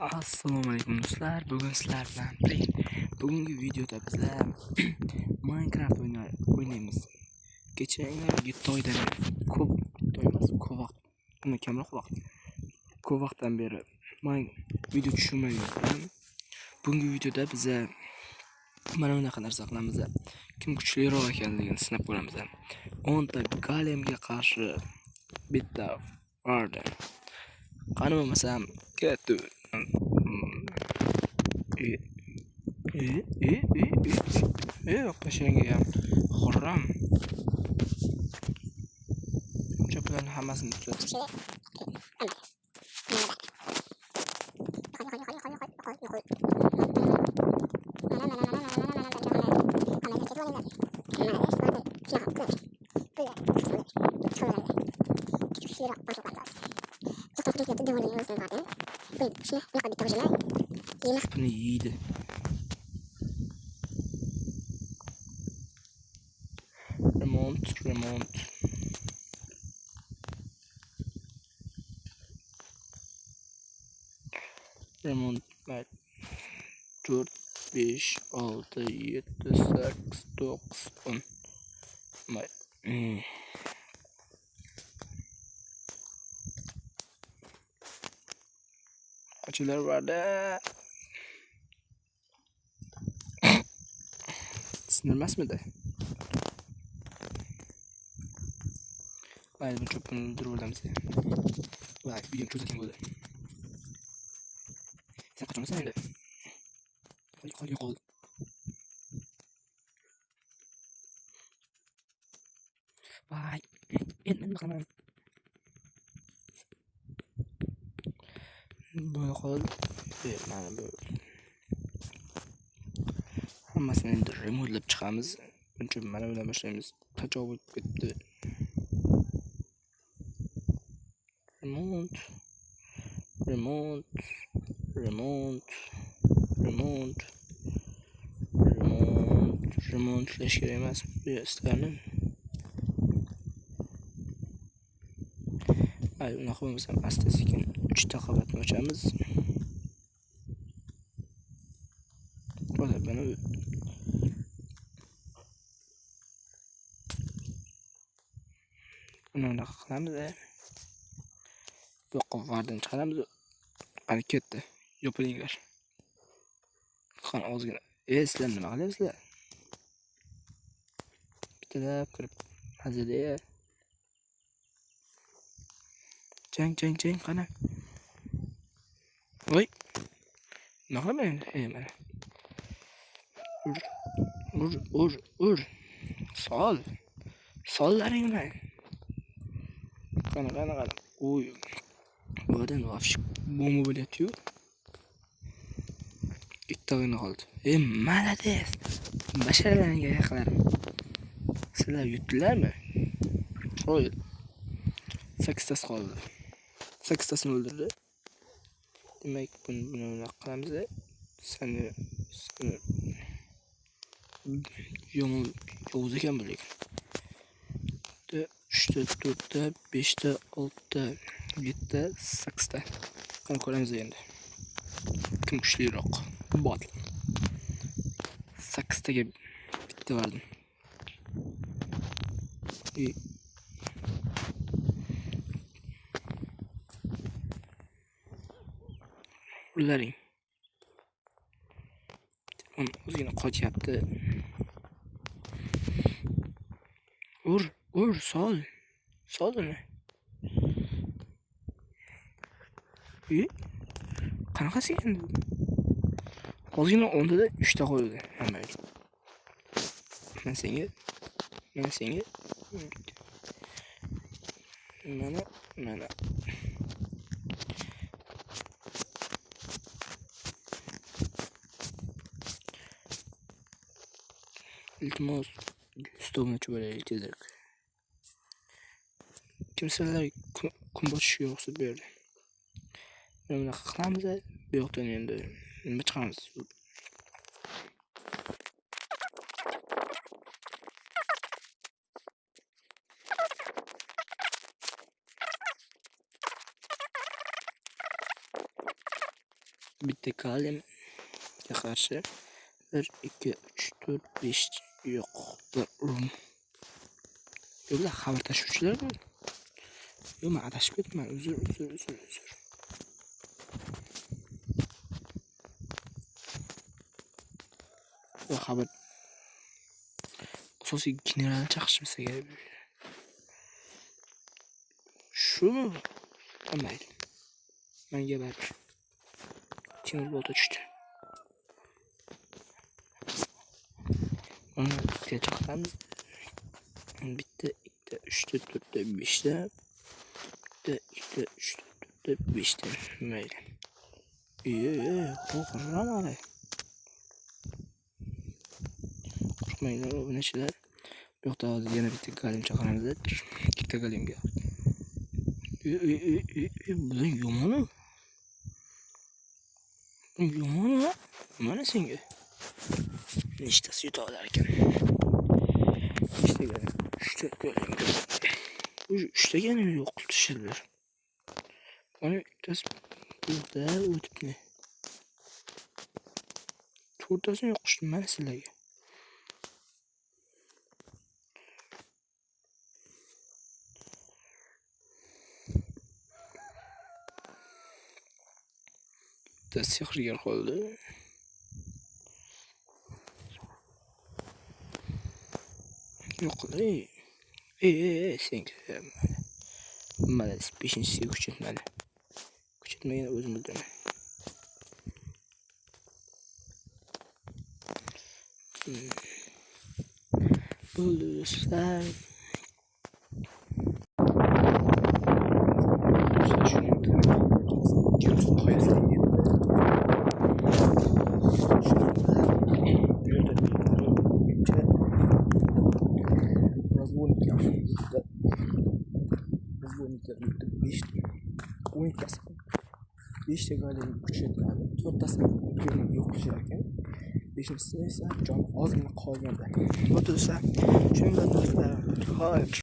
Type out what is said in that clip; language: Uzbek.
Assalomu alaykum do'stlar. Bugun sizlar bilan bugungi videoda bizlar Minecraft o'ynaymiz. Kecha 7 oydan ko'p emas, ko'p vaqt. Buni kamroq vaqt. Ko'p vaqtdan beri video tushirmayapman. Bugungi videoda biz mana bunaqa narsa qilamiz. Kim kuchliroq ekanligini sinab ko'ramiz. 10 ta golemga qarshi bitta Warden. Qani bo'lmasam ketdi. Qashanga ham xurram. Cho'plarni hammasini tuzatib. Buni yeydi. Remont. Bak. 4, 5, 6, 7, 8, 9, 10. Bak. Açılar vardı. Sinirmez mi de? Vay bu çöpünü öldürürler seni. Vay bir çok zaten böyle. Sen kaçar mısın öyle? Kol. Vay. Ben bakalım. Böyle kol. Yani böyle. Hammasini endi remodelab chiqamiz. Buncha mana bilan boshlaymiz. Qachon bo'lib ketdi? Remont flash kerak emas bu yo'stlarni. Ay, unaqa bo'lmasam asta-sekin 3 ta qavatni ochamiz. Hozir buni unaqa qilamiz. Bu yoqqa vardan chiqaramiz. Qani ketdi. Yopiringlar. Qani ozgina. Sizlar nima qilyapsizlar? Bittalab kirib mazada. Jang qani. Voy. Nima qilaman? Mana. Ur. Sollaringni. Qani. Oy. Budan vafsh bomba bo'lyapti-yu. Ikkitagina qoldi. Malades. Basharlarga yaqinlarim. Sizlar yutdilarmi? Qo'y. 8 tasi qoldi. 8 tasini o'ldirdi. Demak, buni qilamiz. Seni yomon yovuz ekan bu lekin. 3 ta, 4 ta, 5 ta, 6 ta, 7 ta, 8 ta. Qani ko'ramiz endi. Kim kuchliroq? Bot. 8 taga bitta vardim. Ullaring. O'zini qochyapti. Ur, sol. Soldimi? Qanaqasi endi? Ozgina o'ndada 3 ta qo'ydi. Hammaydi. Mana senga. Mana. İltimos stoluna çuvalayı tezerek. Kimseler kumbaşı yoksa böyle. Bunu qilamiz. Bu yoqdan endi nima chiqamiz? bitta kalemga qarshi 1 2 3 4 5 yo'q. Yo'qlar xabar tashuvchilar bu. Yo'q, men adashib ketibman. Uzr. Bu xabar asosiy general chaqishmasa kerak. Shu mayli. Menga baribir. Temir bolta tushdi. Mana bitta chaqamiz. Bitta 2 3 4 5 ta. Bitta 2 3 4 5 ta. Mayli. Qo'rqaman. Qo'rqmanglar obunachilar. Bu yoqda hozir yana bitta galim chaqiramiz. Ikkita galimga. Bular yomon-ku. Yomon-ku. Mana senga. Nechtasi yuta olar ekan. Uchta galim. Uchta galim yo'q qilishlar. Mana ikkitasi burada o'tibdi. To'rtasini yo'qishdi mana sizlarga. Bitta sehrgar qoldi. Yo'qlar. Senga. Mana 5-siga kuchaytmadi. Kuchaytmagani o'zim bildim. Bo'ldi do'stlar. Beşte galim kuchaytiradi. To'rttasini yo'q qilishar ekan. 5-si esa jon ozgina qolganda. O'tsa, shunday do'stlar. Xo'p.